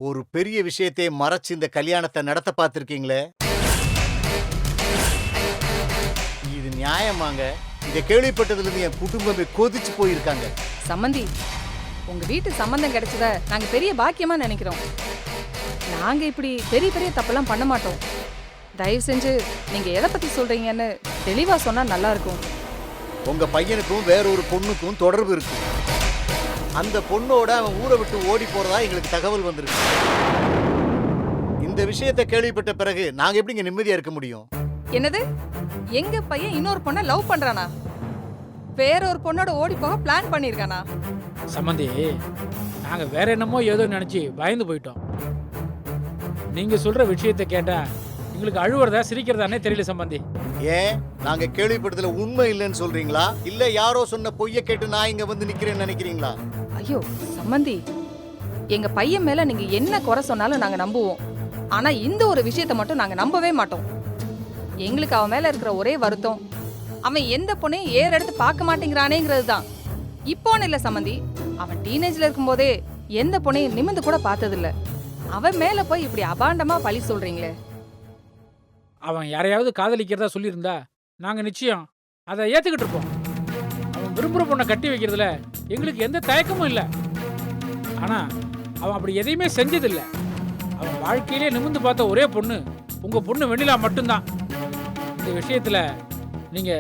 ஒரு பெரிய விஷயத்தை மறைச்சு இந்த கல்யாணத்தை நடத்த பார்த்திருக்கீங்களே, இது நியாயமாங்க? இதை கேள்விப்பட்டதுல இருந்து என் குடும்பமே கொதிச்சு போயிருக்காங்க. சம்மந்தி, உங்க வீட்டு சம்பந்தம் கிடைச்சத நாங்க பெரிய பாக்கியமா நினைக்கிறோம். நாங்க இப்படி பெரிய பெரிய தப்பெல்லாம் பண்ண மாட்டோம். தயவு செஞ்சு நீங்க எதை பத்தி சொல்றீங்கன்னு தெளிவா சொன்னா நல்லா இருக்கும். உங்க பையனுக்கும் வேற ஒரு பொண்ணுக்கும் தொடர்பு இருக்கு. அந்த பொண்ணோட அவன் ஊரை விட்டு ஓடி போறதா எங்களுக்கு தகவல் வந்திருக்கு. இந்த விஷயத்தை கேள்விப்பட்ட பிறகு நாங்க எப்படிங்க நிம்மதியா இருக்க முடியும்? என்னது? எங்க பையன் இன்னொரு பொண்ணை லவ் பண்றானா? வேற ஒரு பொண்ணோட ஓடி போக பிளான் பண்ணிருக்கானா? சம்மந்தி, நாங்க வேற என்னமோ ஏதோ நினைச்சு பயந்து போயிட்டோம். நீங்க சொல்ற விஷயத்தை கேட்டா எங்களுக்கு அழுவுறதா சிரிக்கிறதானே தெரியல சம்பந்தி. ஏன் நாங்க கேள்விப்பட்டதுல உண்மை இல்லைன்னு சொல்றீங்களா, இல்ல யாரோ சொன்ன பொய்ய கேட்டு நான் இங்க வந்து நிக்கிறேன்னு நினைக்கிறீங்களா? ஐயோ சம்மந்தி, எங்க பையன் மேல நீங்க என்ன குறை சொன்னாலும் நாங்க நம்புவோம். ஆனா இந்த ஒரு விஷயத்த மட்டும் நாங்க நம்பவே மாட்டோம். எங்களுக்கு அவன் மேல இருக்கிற ஒரே வருத்தம், அவன் எந்த பொண்ணையும் ஏற எடுத்து பார்க்க மாட்டேங்கிறானேங்கிறது தான். இப்போன்னு இல்ல சம்மந்தி, அவன் டீனேஜ்ல இருக்கும்போதே எந்த பொண்ணையும் நிமிந்து கூட பார்த்ததில்ல. அவன் மேல போய் இப்படி அபாண்டமா பழி சொல்றீங்களே. அவன் யாரையாவது காதலிக்கிறதா சொல்லியிருந்தா நாங்க நிச்சயம் அதை ஏத்துக்கிட்டு இருப்போம். அவன் விரும்புற பொண்ணை கட்டி வைக்கிறதுல எங்களுக்கு எந்த தயக்கமும் இல்லை. ஆனா அவன் அப்படி எதையுமே செஞ்சதில்லை. அவன் வாழ்க்கையிலே நிமிந்து பார்த்த ஒரே பொண்ணு உங்க பொண்ணு வெண்ணிலா மட்டும்தான். இந்த விஷயத்துல நீங்க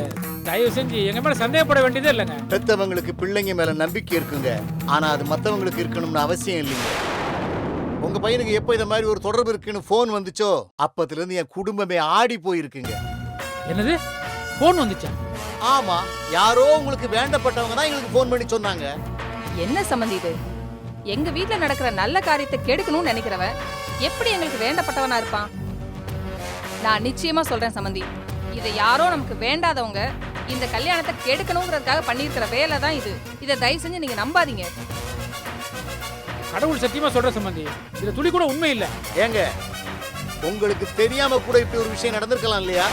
தயவு செஞ்சு எங்க மேல சந்தேகப்பட வேண்டியதே இல்லைங்க. பெத்தவங்களுக்கு பிள்ளைங்க மேல நம்பிக்கை இருக்குங்க, ஆனா அது மத்தவங்களுக்கு இருக்கணும்னு அவசியம் இல்லைங்க. உங்க பையனுக்கு எப்போ இந்த மாதிரி ஒரு தொடர்பு இருக்குன்னு போன் வந்துச்சோ அப்பத்துல இருந்து என் குடும்பமே ஆடி போயிருக்குங்க. என்னது? போன் வந்துச்சா? ஆமா, யாரோ உங்களுக்கு வேண்டப்பட்டவங்க தான் எங்களுக்கு போன் பண்ணி சொன்னாங்க. என்ன சம்மந்தி இது? எங்க வீட்ல நடக்கிற நல்ல காரியத்தை கெடுக்கணும்னு நினைக்கிறவன் எப்படி எங்களுக்கு வேண்டப்பட்டவனா இருப்பான்? நான் நிச்சயமா சொல்றேன் சம்மந்தி, இதை யாரோ நமக்கு வேண்டாதவங்க இந்த கல்யாணத்தை கெடுக்கணுங்கிறதுக்காக பண்ணியிருக்கிற வேலை தான் இது. இதை தயவு செஞ்சு நீங்க நம்பாதீங்க. கடவுள் சத்தியமா சொல்ற சம்பந்தி, இது துளி கூட உண்மை இல்லை. ஏங்க, உங்களுக்கு தெரியாம கூட இப்படி ஒரு விஷயம் நடந்திருக்கலாம் இல்லையா?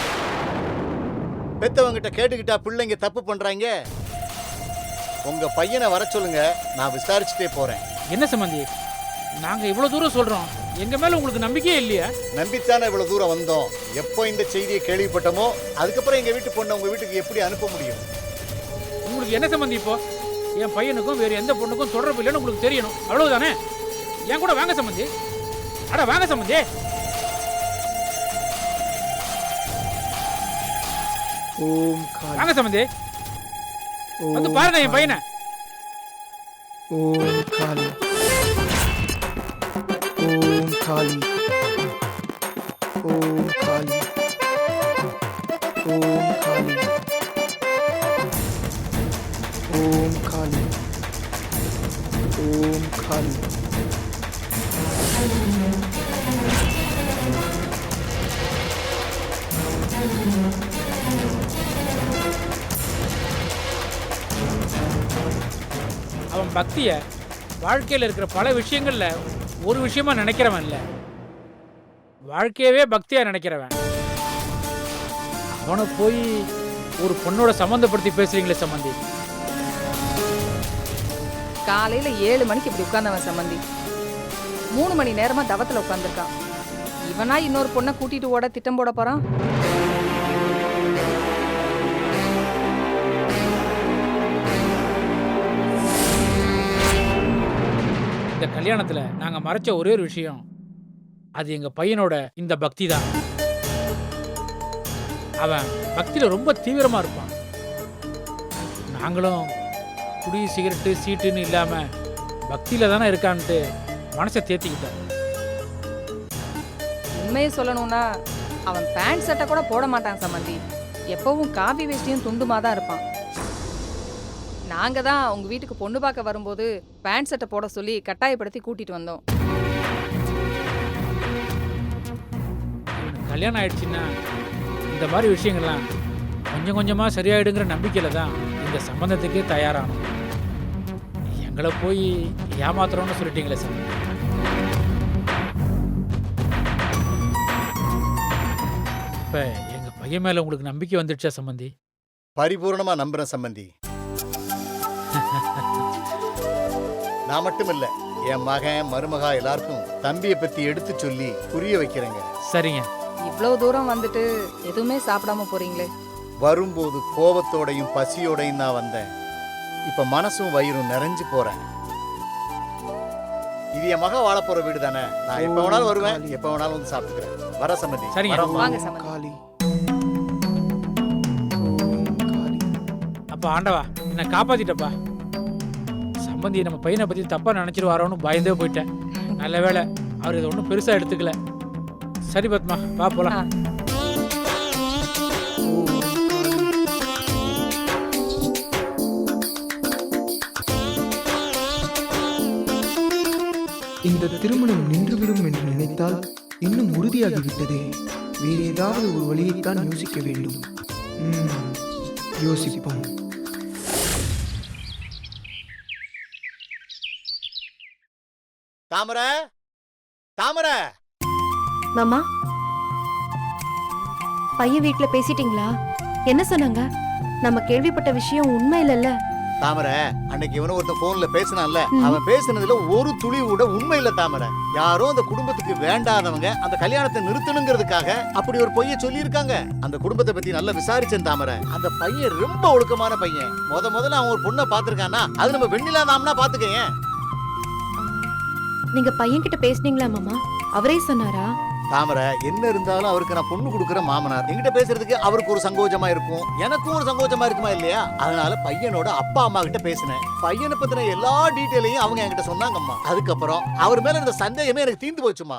பெத்தவங்கிட்ட கேட்டுக்கிட்டா பிள்ளைங்க தப்பு பண்றாங்க. உங்க பையனை வர சொல்லுங்க, நான் விசாரிச்சுட்டே போறேன். என்ன சம்பந்தி, நாங்க இவ்வளவு தூரம் சொல்றோம், எங்க மேல உங்களுக்கு நம்பிக்கையே இல்லையா? நம்பித்தானே இவ்வளவு தூரம் வந்தோம். எப்போ இந்த செய்தியை கேள்விப்பட்டோமோ அதுக்கப்புறம் எங்க வீட்டு பொண்ணை உங்க வீட்டுக்கு எப்படி அனுப்ப முடியும்? உங்களுக்கு என்ன சம்பந்தி? இப்போ என் பையனுக்கும் வேறு எந்த பொண்ணுக்கும் தொடர்பு இல்லைன்னு உங்களுக்கு தெரியணும், அவ்வளவுதானே? என் கூட வாங்க சம்பந்தி. அட வாங்க சம்பந்தி. ஓம் காளி. வாங்க சம்பந்தி, வந்து பாருங்க என் பையனை. ஓம் காளி. ஓம் காளி. ஓம் காளி. ஓம் காளி. ஓம் காளி. ஓம் காளி. அவன் பக்திய வாழ்க்கையில் இருக்கிற பல விஷயங்கள்ல ஒரு விஷயமா நினைக்கிறவன் இல்ல, வாழ்க்கையவே பக்தியா நினைக்கிறவன். அவனை போய் ஒரு பொண்ணோட சம்பந்தப்படுத்தி பேசுறீங்களே சம்பந்தி. காலையில 7 மணிக்கு இப்படி உட்கார்ந்தவன் சம்மந்தி 3 மணி நேரமா தவத்துல உட்கார்ந்துருக்கான். இவனா இன்னொரு பொண்ணை கூட்டிட்டு ஓட திட்டம் போட போறான்? இந்த கல்யாணத்துல நாங்க மறைச்ச ஒரே ஒரு விஷயம், அது எங்க பையனோட இந்த பக்தி தான். அவன் பக்தியில ரொம்ப தீவிரமா இருப்பான். நாங்களும் குடி சிகரெட்டு சீட்டுன்னு இல்லாம பக்தியில தானே இருக்கான்ட்டு மனசை தேத்திக்கிட்டோம். உண்மையை சொல்லணும்னா அவன் பேண்ட் சட்டை கூட போட மாட்டான் சம்மந்தி. எப்பவும் காவி வேஷ்டியும் துண்டுமா தான் இருப்பான். நாங்க தான் உங்க வீட்டுக்கு பொண்ணு பார்க்க வரும்போது பேண்ட் சட்டை போட சொல்லி கட்டாயப்படுத்தி கூட்டிட்டு வந்தோம். இவனுக்கு கல்யாணம் ஆயிடுச்சுன்னா இந்த மாதிரி விஷயங்கள்லாம் கொஞ்சம் கொஞ்சமா சரியாயிடுங்கிற நம்பிக்கையில தான் இந்த சம்பந்தத்துக்கே தயாரானோம். எங்களை போய் ஏமாத்துறோம்னு சொல்லிட்டீங்களே சார். இப்ப எங்க பையன் மேல உங்களுக்கு நம்பிக்கை வந்துடுச்சா சம்பந்தி? பரிபூர்ணமா நம்புறேன் சம்பந்தி. நான் மட்டும் இல்ல, என் மகன் மருமகா எல்லாருக்கும் தம்பியை பத்தி எடுத்து சொல்லி புரிய வைக்கிறேங்க. சரிங்க. இவ்வளவு தூரம் வந்துட்டு எதுவுமே சாப்பிடாம போறீங்களே. வரும்போது கோபத்தோடையும் பசியோடையும் தான் வந்தேன். இப்ப மனசும் வயிறும் நிறைஞ்சு போறேன். இது என் மக வாழ போற வீடு தானே. நான் எப்ப வேணாலும் வருவேன், எப்ப வேணாலும் வந்து சாப்பிட்டுக்கிறேன். வர சம்மதி. சரிங்க. வரேம்மா. வாங்க ஓம் சம்மந்தி. காளி ஓம் காளி அப்பா ஆண்டவா என்னை காப்பாத்திட்டப்பா. சம்பந்தி நம்ம பையனை பத்தி தப்பா நினைச்சிருவாரோன்னு பயந்தே போயிட்டேன். நல்ல வேளை அவர் இதை ஒன்றும் பெருசா எடுத்துக்கல. சரி பத்மா வா போலாம். ஆ. ஓம் காளி இந்த திருமணம் நின்றுவிடும் என்று நினைத்தால் இன்னும் உறுதியாகிவிட்டதே. வேறு ஏதாவது ஒரு வழியைத்தான் யோசிக்க வேண்டும். யோசிப்போம். தாமரை, தாமரை. மாமா, பையன் வீட்ல பேசிட்டீங்களா? என்ன சொன்னாங்க? நம்ம கேள்விப்பட்ட விஷயம் உண்மை இல்லல்ல? தாமரை, அன்னைக்கு இவனும் ஒருத்தன் போன்ல பேசினான்ல, ம். அவன் பேசினதுல ஒரு துளி கூட உண்மை இல்ல தாமரை. யாரோ அந்த குடும்பத்துக்கு வேண்டாதவங்க அந்த கல்யாணத்தை நிறுத்தணுங்கிறதுக்காக அப்படி ஒரு பொய்ய சொல்லி இருக்காங்க. அந்த குடும்பத்தை பத்தி நல்லா விசாரிச்சேன் தாமரை. அந்த பையன் ரொம்ப ஒழுக்கமான பையன். முதல்ல அவன் ஒரு பொண்ணை பாத்திருக்கானா, அது நம்ம வெண்ணிலா தாம்னா பாத்துக்கேன். நீங்க பையன் கிட்ட பேசுனீங்களா மாமா? அவரே சொன்னாரா? தாமரை, என்ன இருந்தாலும் அவருக்கு நான் பொண்ணு கொடுக்குற மாமனார். என்கிட்ட பேசுறதுக்கு அவருக்கு ஒரு சங்கோஜமா இருக்கும், எனக்கும் ஒரு சங்கோஜமா இருக்குமா இல்லையா? அதனால பையனோட அப்பா அம்மா கிட்ட பேசினேன். பையனை பத்தின எல்லா டீட்டெயிலையும் அவங்க என்கிட்ட சொன்னாங்கம்மா. அதுக்கப்புறம் அவர் மேல இருந்த சந்தேகமே எனக்கு தீர்ந்து போச்சுமா.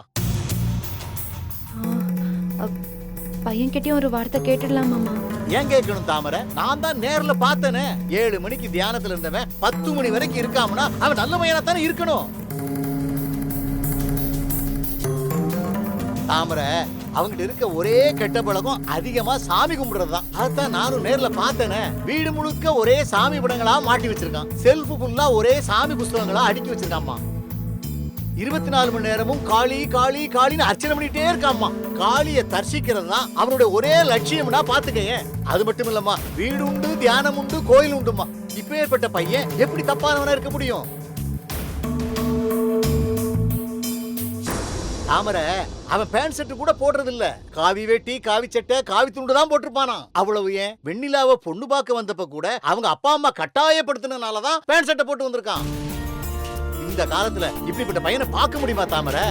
பையன் கிட்டயும் ஒரு வார்த்தை கேட்டுடலாம் மாமா. ஏன் கேட்கணும் தாமரை? நான் தான் நேர்ல பார்த்தேனே. 7 மணிக்கு தியானத்துல இருந்தவன் 10 மணி வரைக்கும் இருக்காமனா அவன் நல்ல பையனா தானே இருக்கணும். தாமரை, அவங்கிட்ட இருக்க ஒரே கெட்ட பழக்கம் அதிகமா சாமி கும்பிடுறதுதான். அதான் நானும் நேர்ல பார்த்தேனே. வீடு முழுக்க ஒரே சாமி படங்களா மாட்டி வச்சிருக்கான். செல்ஃப் ஃபுல்லா ஒரே சாமி புஸ்தகங்களா அடுக்கி வச்சிருக்காம்மா. 24 மணி நேரமும் காளி காளி காளின்னு அர்ச்சனை பண்ணிட்டே இருக்காம்மா. காளியை தரிசிக்கிறது தான் அவனுடைய ஒரே லட்சியம்னா பாத்துக்கங்க. அது மட்டும் இல்லம்மா, வீடு உண்டு, தியானம் உண்டு, கோயில் உண்டுமா. இப்பேற்பட்ட பையன் எப்படி தப்பானவனா இருக்க முடியும்? தாமரை, அவன் பேண்ட் செட்டு கூட போடுறது இல்ல. காவி வேட்டி, காவி சட்டை, காவி துண்டு தான் போட்டிருப்பானா. அவ்வளவு ஏன், வெண்ணிலாவை பொண்ணு பார்க்க வந்தப்ப கூட அவங்க அப்பா அம்மா கட்டாயப்படுத்தினாலதான் பேண்ட் சட்டை போட்டு வந்திருக்கான். இந்த காலத்துல இப்படிப்பட்ட பையனை பார்க்க முடியுமா தாமரை?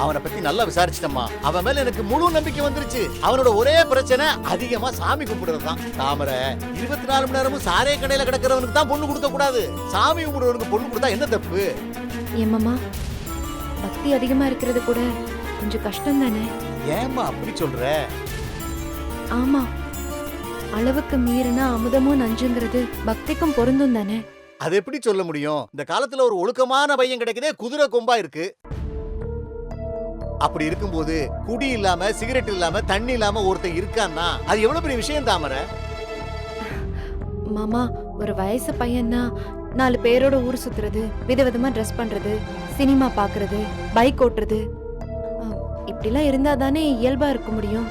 அவனை பத்தி நல்லா விசாரிச்சிட்டம்மா. அவன் மேல எனக்கு முழு நம்பிக்கை வந்துருச்சு. அவனோட ஒரே பிரச்சனை அதிகமா சாமி கும்பிடுறதுதான். தாமரை, 24 மணி நேரமும் சாரே கடையில கிடக்கிறவனுக்கு தான் பொண்ணு கொடுக்க கூடாது. சாமி கும்பிடுறவனுக்கு பொண்ணு கொடுத்தா என்ன தப்பு? ஏன் மாமா, பக்தி அதிகமா இருக்கிறது கூட கொஞ்சம் கஷ்டம் தானே? ஏம்மா அப்படி சொல்ற? ஆமா, அளவுக்கு மீறினா அமுதமும் நஞ்சுங்கிறது பக்திக்கும் பொருந்தும் தானே? அது எப்படி சொல்ல முடியும்? இந்த காலத்துல ஒரு ஒழுக்கமான பையன் கிடைக்கதே குதிரை கொம்பா இருக்கு. அப்படி இருக்கும்போது குடி இல்லாம, சிகரெட் இல்லாம, தண்ணி இல்லாம ஒருத்தன் இருக்கான்னா அது எவ்வளவு பெரிய விஷயம் தாமரை. மாமா, ஒரு வயசு பையன்னா 4 பேரோட ஊர் சுத்துறது, விதவிதமா ட்ரெஸ் பண்றது, சினிமா பாக்குறது, பைக் ஓட்டுறது, இப்படிலாம் இருந்தா தானே இயல்பா இருக்க முடியும்.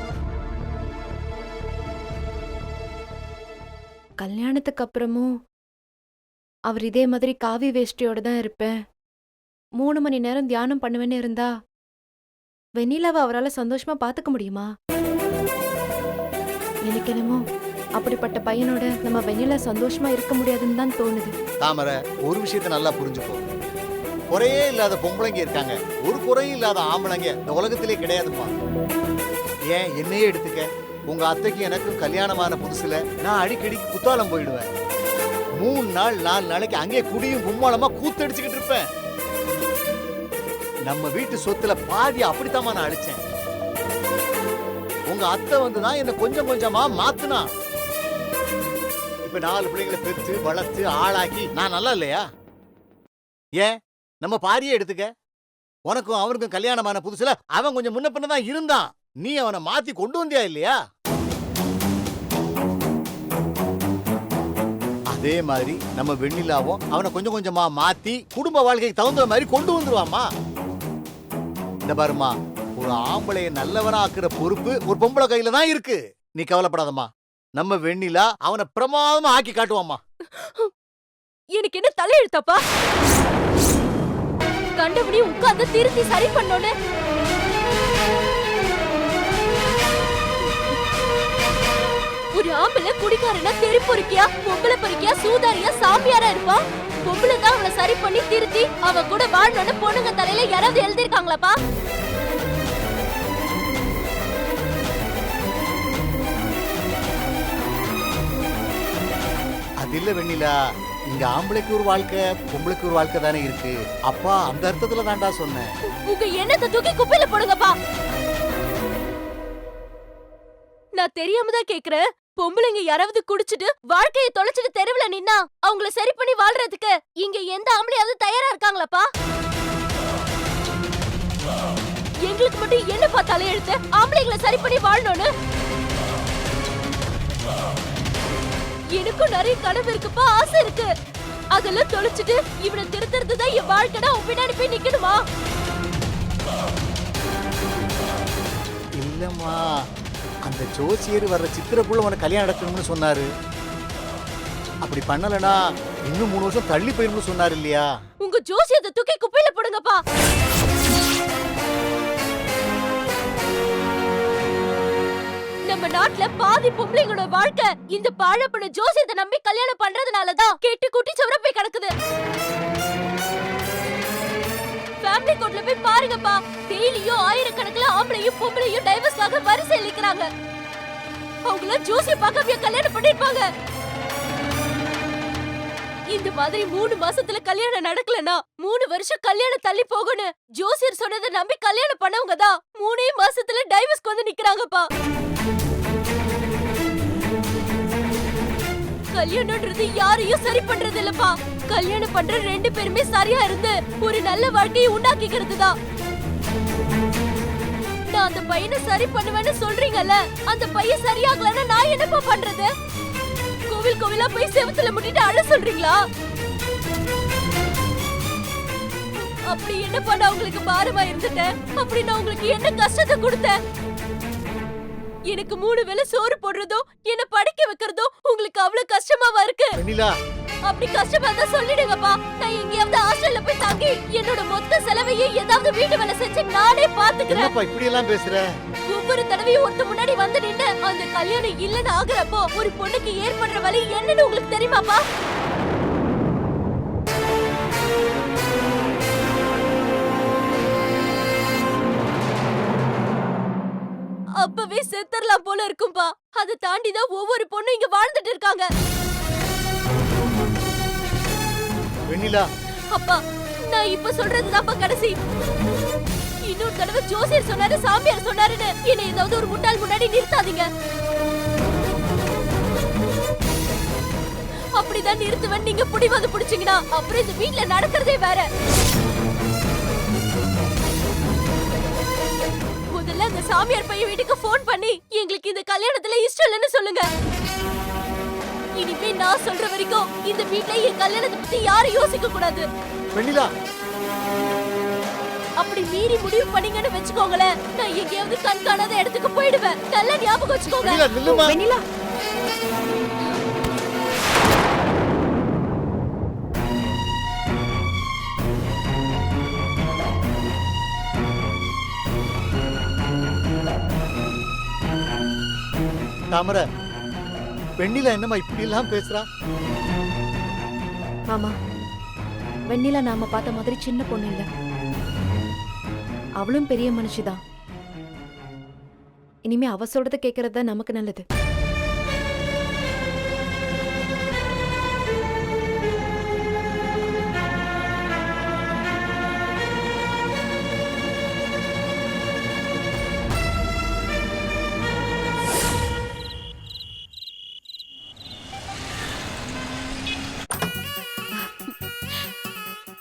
கல்யாணத்துக்கு அப்புறமும் அவர் இதே மாதிரி காவி வேஷ்டியோட தான் இருப்பேன், 3 மணி நேரம் தியானம் பண்ணுவேன்னு இருந்தா வெண்ணிலாவை அவரால் சந்தோஷமா பாத்துக்க முடியுமா? எனக்கு என்னமோ அப்படிப்பட்ட பையனோட நம்ம வெண்ணிலா சந்தோஷமா இருக்க முடியாதுன்னு தான் தோணுது. தாமரை, ஒரு விஷயத்தை நல்லா புரிஞ்சுக்கோ. குறையே இல்லாத பொம்பளைங்க இருக்காங்க, ஒரு குறையும் இல்லாத ஆம்பளைங்க இந்த உலகத்திலே கிடையாதுப்பா. ஏன் என்னையே எடுத்துக்க. உங்க அத்தைக்கு எனக்கும் கல்யாணமான புதுசுல நான் அடிக்கடி குத்தாலம் போயிடுவேன். 3 நாள் 4 நாளைக்கு அங்கே குடியும் கும்மாளமா கூத்தடிச்சுக்கிட்டு இருப்பேன். நம்ம வீட்டு சொத்துல பாதி அப்படித்தாமா நான் அடிச்சேன். உங்க அத்தை வந்துதான் என்ன கொஞ்சம் கொஞ்சமா மாத்துனா. இப்ப 4 பிள்ளைங்களை பெற்று வளர்த்து ஆளாக்கி நான் நல்லா இல்லையா? ஏன் நம்ம பாரியே எடுத்துக்க. உனக்கும் அவனுக்கும் கல்யாணமான புதுசுல அவன் கொஞ்சம் முன்ன பின்னதான் இருந்தான். நீ அவனை மாத்தி கொண்டு வந்தியா இல்லையா? அதே மாதிரி நம்ம வெண்ணிலாவும் அவனை கொஞ்சம் கொஞ்சமா மாத்தி குடும்ப வாழ்க்கைக்கு தகுந்த மாதிரி கொண்டு வந்துருவாமா. இந்த பாருமா, ஒரு ஆம்பளைய நல்லவனா ஆக்குற பொறுப்பு ஒரு பொம்பளை கையில தான் இருக்கு. நீ கவலைப்படாதம்மா. நம்ம வெண்ணிலா அவனை பிரமாதமா ஆக்கி காட்டுவாமா. எனக்கு என்ன தலையெழுத்தாப்பா? கண்டபடி உட்கார்ந்து திருத்தி சரி பண்ணோன்னு ஒரு ஆம்பளை குடிக்காரனா தெரு பொறுக்கியா, பொம்பளை பொறுக்கியா, சூதாரியா, சாமியாரா இருப்பான். பொம்பளை தான் அவளை சரி பண்ணி திருத்தி அவ கூட வாழணும்னு பொண்ணுங்க தலையில யாராவது எழுதிருக்காங்களாப்பா? அது இல்ல வெண்ணிலா, இங்க ஆம்பளைக்கு ஒரு வாழ்க்கை, பொம்பளைக்கு ஒரு வாழ்க்கை தானே இருக்கு. அப்பா அந்த அர்த்தத்துல தான்டா சொன்னேன். உங்க எண்ணத்தை தூக்கி குப்பையில போடுங்கப்பா. நான் தெரியாம தான் கேக்குறேன். பொம்பளைங்க யாராவது குடிச்சிட்டு வாழ்க்கையை தொலைச்சிட்டு தெருவுல நின்னா அவங்கள சரி பண்ணி வாழ்றதுக்கு இங்க எந்த ஆம்பளையாவது தயாரா இருக்காங்களாப்பா? எங்களுக்கு மட்டும் என்னப்பா தலையெழுத்து ஆம்பளைங்களை சரி பண்ணி வாழணும்னு? எனக்கும் நிறைய கனவு இருக்குப்பா, ஆசை இருக்கு. அதெல்லாம் தொலைச்சிட்டு இவனை திருத்துறதுதான் என் வாழ்க்கைனா அவன் பின்னாடி போய் நிக்கணுமா? இல்லம்மா, அந்த ஜோசியர் வர்ற சித்திரக்குள்ள உனக்கு கல்யாணம் நடக்கணும்னு சொன்னாரு. அப்படி பண்ணலனா இன்னும் 3 வருஷம் தள்ளி போயிரும்னு சொன்னாரு இல்லையா? உங்க ஜோசியத்தை தூக்கி குப்பையில போடுங்கப்பா. நம்ம நாட்டுல பாதி பொம்பளைங்களோட வாழ்க்கை இந்த பாழப்பன ஜோசியத்தை நம்பி கல்யாணம் பண்றதுனாலதான் கெட்டு குட்டி சவர போய் கிடக்குது. ஃபேமிலி கோர்ட்ல போய் பாருங்கப்பா, டெய்லியும் ஆயிரக்கணக்கில் ஆம்பளையும் பொம்பளையும் டைவர்ஸ்க்காக வரிசை நிக்கிறாங்க. அவங்கள ஜோசிய பார்க்காம கல்யாணம் பண்ணிருப்பாங்க. இந்த மாதிரி 3 மாசத்துல கல்யாணம் நடக்கலனா 3 வருஷம் கல்யாணம் தள்ளி போகணும் ஜோசியர் சொன்னதை நம்பி கல்யாணம் பண்ணவங்க தான் 3 மாசத்துல டைவர்ஸ்க்கு வந்து நிக்கிறாங்கப்பா. கல்யாணம்ன்றது யாரையும் சரி பண்றது இல்லப்பா. கல்யாணம் பண்ற 2 பேருமே சரியா இருந்து ஒரு நல்ல வாழ்க்கையை உண்டாக்கிக்கிறது தான். நான் அந்த பையனை சரி பண்ணுவேன்னு சொல்றீங்கல்ல, அந்த பையன் சரியாகலன்னா நான் என்னப்பா பண்றது? கோவில் கோவிலா போய் செவத்துல முட்டிட்டு அழ சொல்றீங்களா? அப்படி என்னப்பா நான் உங்களுக்கு பாரமா இருந்துட்டேன்? அப்படி நான் உங்களுக்கு என்ன கஷ்டத்தை கொடுத்தேன்? எனக்கு 3 வேளை சோறு போடுறதோ என்ன படிக்க வைக்கிறதோ உங்களுக்கு அவ்வளவு கஷ்டமாவா இருக்கு? வெண்ணிலா, அப்படி கஷ்டமா தான் சொல்லிடுங்கப்பா. நான் எங்கேயாவது ஹாஸ்டல்ல போய் தங்கி என்னோட மொத்த செலவையும் ஏதாவது வீட்டு வேலை செஞ்சு நானே பாத்துக்கிறேன். என்னப்பா இப்படி எல்லாம் பேசுற? ஒவ்வொரு தடவையும் ஒருத்த முன்னாடி வந்து நின்று அந்த கல்யாணம் இல்லன்னு ஆகுறப்போ ஒரு பொண்ணுக்கு ஏற்படுற வலி என்னன்னு உங்களுக்கு தெரியுமாப்பா? அப்பவே செத்தரலாம் போல இருக்கும்பா. அதை தாண்டிதான் ஒவ்வொரு பொண்ணும் இங்க வாழ்ந்துட்டு இருக்காங்க. வெண்ணிலா, அப்பா நான் இப்ப சொல்றதுதான்ப்பா கடைசி. இன்னொரு தடவை ஜோசியர் சொன்னாரு, சாமியார் சொன்னாருன்னு என்ன ஏதாவது ஒரு முட்டாள் முன்னாடி நிறுத்தாதீங்க. அப்படிதான் நிறுத்துவேன் நீங்க புடிவாது புடிச்சீங்கன்னா அப்புறம் இந்த வீட்ல நடக்கிறதே வேற. முதல்ல அந்த சாமியார் பையன் வீட்டுக்கு போன் பண்ணி எங்களுக்கு இந்த கல்யாணத்துல இஷ்டம் இல்லைன்னு சொல்லுங்க. இனிமே நான் சொல்ற வரைக்கும் இந்த வீட்ல என் கல்யாணத்தை பத்தி யாரும் யோசிக்க கூடாது. வெண்ணிலா, அப்படி மீறி முடிவு பண்ணீங்கன்னு வெச்சுக்கோங்களேன், நான் எங்கேயாவது கண் காணாத இடத்துக்கு போயிடுவேன். நல்லா ஞாபகம் வச்சுக்கோங்க. வெண்ணிலா நில்லுமா. வெண்ணிலா, தாமரை, வெண்ணிலா என்னம்மா இப்படி எல்லாம் பேசுறா? மாமா, வெண்ணிலா நாம பார்த்த மாதிரி சின்ன பொண்ணு இல்ல, அவளும் பெரிய மனுஷிதான். இனிமே அவ சொல்றத கேக்குறது தான் நமக்கு நல்லது.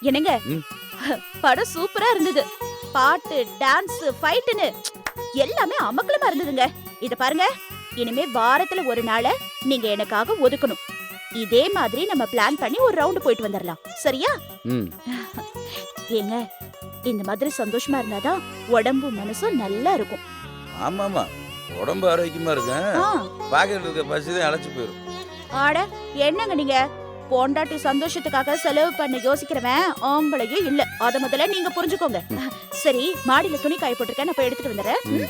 என்னங்க படம் சூப்பரா இருந்தது. பாட்டு, டான்ஸ், ஃபைட்னு எல்லாமே அமக்கலமா இருந்ததுங்க. இத பாருங்க, இனிமே வாரத்துல ஒரு நாளை நீங்க எனக்காக ஒதுக்கணும். இதே மாதிரி நம்ம பிளான் பண்ணி ஒரு ரவுண்ட் போயிட்டு வந்துடலாம். சரியா? ஏங்க, இந்த மாதிரி சந்தோஷமா இருந்தாதான் உடம்பு மனசும் நல்லா இருக்கும். ஆமாமா, உடம்பு ஆரோக்கியமா இருக்கேன். பாக்கெட்ல இருக்க பசிதான் அழைச்சு போயிடும். ஆட என்னங்க நீங்க பொண்டாட்டி சந்தோஷத்துக்காக செலவு பண்ண யோசிக்கிறவன் ஆம்பளையே இல்ல. அத முதல்ல நீங்க புரிஞ்சுக்கோங்க. சரி, மாடியில துணி காய போட்டிருக்கேன், நான் போய் எடுத்துட்டு வந்துடுறேன். ம்?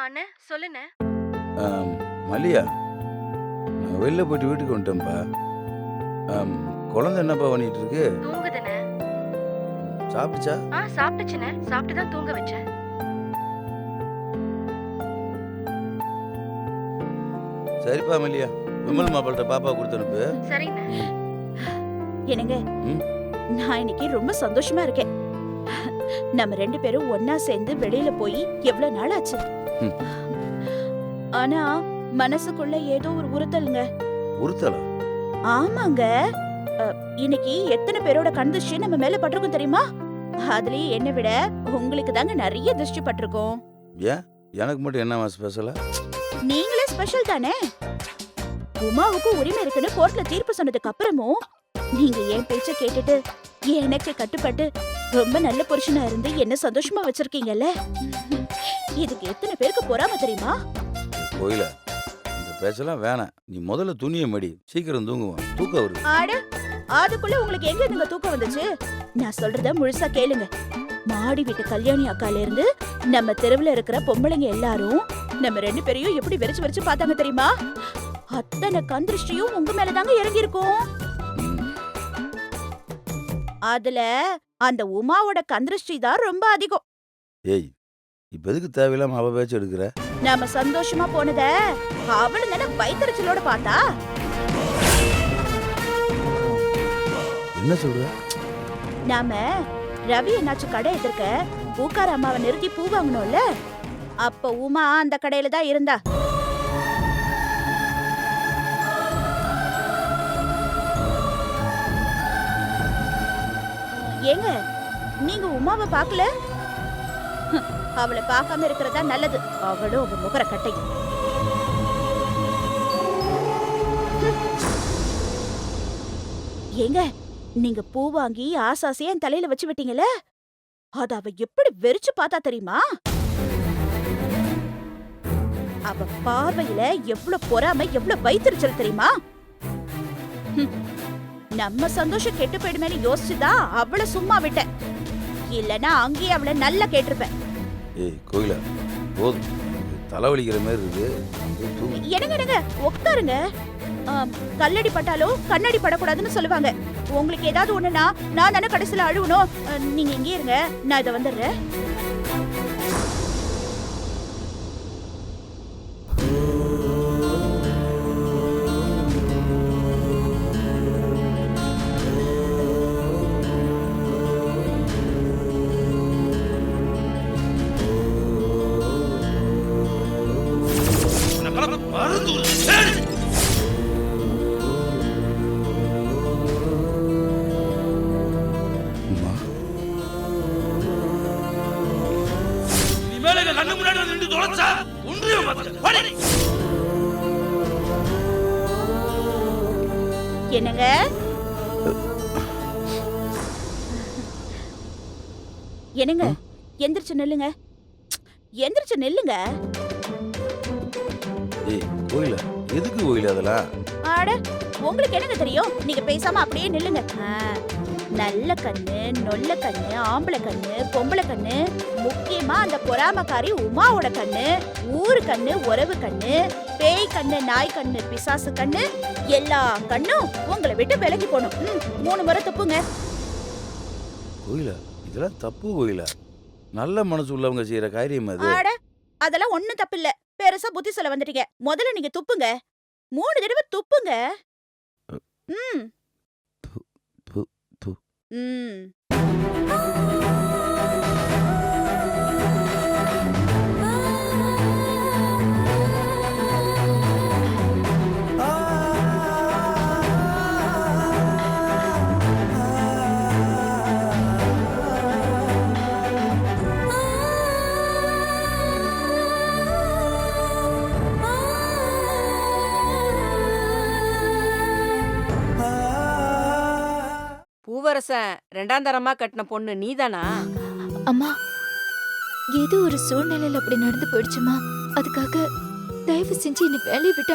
அண்ணே சொல்லுண்ணே. மல்லியா, நான் வெளில போயிட்டு வீட்டுக்கு வந்துட்டேன்ப்பா. குழந்தை என்னப்பா பண்ணிட்டு இருக்கு? தூங்குதுண்ணே. சாப்பிடுச்சா? சாப்பிட்டுச்சுண்ணே. சாப்பிட்டு தான் தூங்க வச்சேன். சரிப்பா மல்லியா, விமல் மாப்பிள்கிட்ட பாப்பா கொடுத்து அனுப்பு. சரிண்ணே. என்னங்க, ம்? நான் இன்னைக்கு ரொம்ப சந்தோஷமா இருக்கேன். நம்ம 2 பேரும் ஒன்னா சேர்ந்து வெளியில போய் எவ்வளவு நாள் ஆச்சு. ம். ஆனா மனசுக்குள்ள ஏதோ ஒரு உறுத்தலுங்க. உறுத்தலா? ஆமாங்க. இன்னைக்கு எத்தனை பேரோட கண் திருஷ்டி நம்ம மேல பட்டிருக்கும் தெரியுமா? அதுலயும் என்னை விட உங்களுக்கு தாங்க நிறைய திருஷ்டி பட்டிருக்கும். ஏன் எனக்கு மட்டும் என்னவா ஸ்பெஷலா? நீங்களே ஸ்பெஷல் தானே. உமாவுக்கு உரிமை இருக்குன்னு கோர்ட்ல தீர்ப்பு சொன்னதுக்கு அப்புறமும் நீங்க என் பேச்ச கேட்டுட்டு எனக்கு கட்டுப்பட்டு ரொம்ப நல்ல புருஷனா இருந்து என்ன சந்தோஷமா வச்சிருக்கீங்கல்ல. இதுக்கு எத்தனை பேருக்கு பொறாம தெரியுமா? கோயில இந்த பேச்செல்லாம் வேணாம். நீ முதல்ல துணியை மடி, சீக்கிரம் தூங்குவான். தூக்கம் வருது. ஆட, அதுக்குள்ள உங்களுக்கு எங்க நீங்க தூக்கம் வந்துச்சு? நான் சொல்றத முழுசா கேளுங்க. மாடி வீட்டு கல்யாணி அக்கால இருந்து நம்ம தெருவுல இருக்கிற பொம்பளைங்க எல்லாரும் நம்ம 2 பேரையும் எப்படி வெறிச்சு வெறிச்சு பார்த்தாங்க தெரியுமா? அத்தனை கந்திருஷ்டியும் உங்க மேலதாங்க இறங்கி இருக்கும். அதுல அந்த உமாவோட கந்திருஷ்டி தான் ரொம்ப அதிகம். ஏய், இப்ப எதுக்கு தேவையில்லாம அவ பேச்சு எடுக்கிற? நாம சந்தோஷமா போனத அவளும் தானே வயிற்றுச்சலோட பார்த்தா. என்ன சொல்ற? நாம ரவி என்னாச்சு கடை எதிர்க்க பூக்கார அம்மாவை நிறுத்தி பூ வாங்கணும்ல, அப்ப உமா அந்த கடையில தான் இருந்தா. ஏங்க, நீங்க உமாவை பார்க்கல? அவளை பார்க்காம இருக்கிறதா நல்லது. அவளும் அவ முகர கட்டையும். ஏங்க, நீங்க பூ வாங்கி ஆசாசியா என் தலையில வச்சு விட்டீங்கல்ல, அத அவ எப்படி வெறிச்சு பார்த்தா தெரியுமா? அவ பார்வையில எவ்வளவு பொறாமை, எவ்வளவு வயிற்றுச்சல் தெரியுமா? நம்ம சந்தோஷம் கெட்டு போயிடுமேனு யோசிச்சுதான் அவளை சும்மா விட்டேன். இல்லனா அங்கேயே அவளை நல்லா கேட்டிருப்பேன். ஏய் கோயில, போதும், தலைவலிக்கிற மாதிரி இருக்கு. என்னங்க உட்காருங்க. கல்லடி பட்டாலும் கண்ணடி படக்கூடாதுன்னு சொல்லுவாங்க. உங்களுக்கு ஏதாவது ஒண்ணுனா நான் தானே கடைசியில அழுவணும். நீங்க இங்கே இருங்க, நான் இதை வந்துடுறேன். என்னங்க, என்னங்க, எந்திரிச்சு நில்லுங்க, எந்திரிச்சு நில்லுங்க. ஏய் கோயில, எதுக்கு கோயில அதெல்லாம்? ஆட, உங்களுக்கு என்னங்க தெரியும்? நீங்க பேசாம அப்படியே நில்லுங்க. நல்ல கண்ணு, நொல்ல கண்ணு, ஆம்பளை கண்ணு, பொம்பளை கண்ணு, முக்கியமா அந்த பொறாமக்காரி உமாவோட கண்ணு, ஊரு கண்ணு, உறவு கண்ணு, பேய் கண்ணு, நாய் கண்ணு, பிசாசு கண்ணு, எல்லா கண்ணும் உங்களை விட்டு விலகி போகணும். 3 முறை துப்புங்க. கோயில, இதெல்லாம் தப்பு கோயில. நல்ல மனசு உள்ளவங்க செய்யற காரியம் அது. ஆட, அதெல்லாம் ஒண்ணும் தப்பு இல்ல. பெருசா புத்தி சொல்ல வந்துட்டீங்க. முதல்ல நீங்க துப்புங்க. 3 தடவை துப்புங்க. ம் ம் புருஷன் ரெண்டாம் தரமா கட்டின பொண்ணு நீதானா? அம்மா, ஏதோ ஒரு சூழ்நிலையில அப்படி நடந்து போயிடுச்சுமா. அதுக்காக தயவு செஞ்சு என்ன வேலையை விட்டு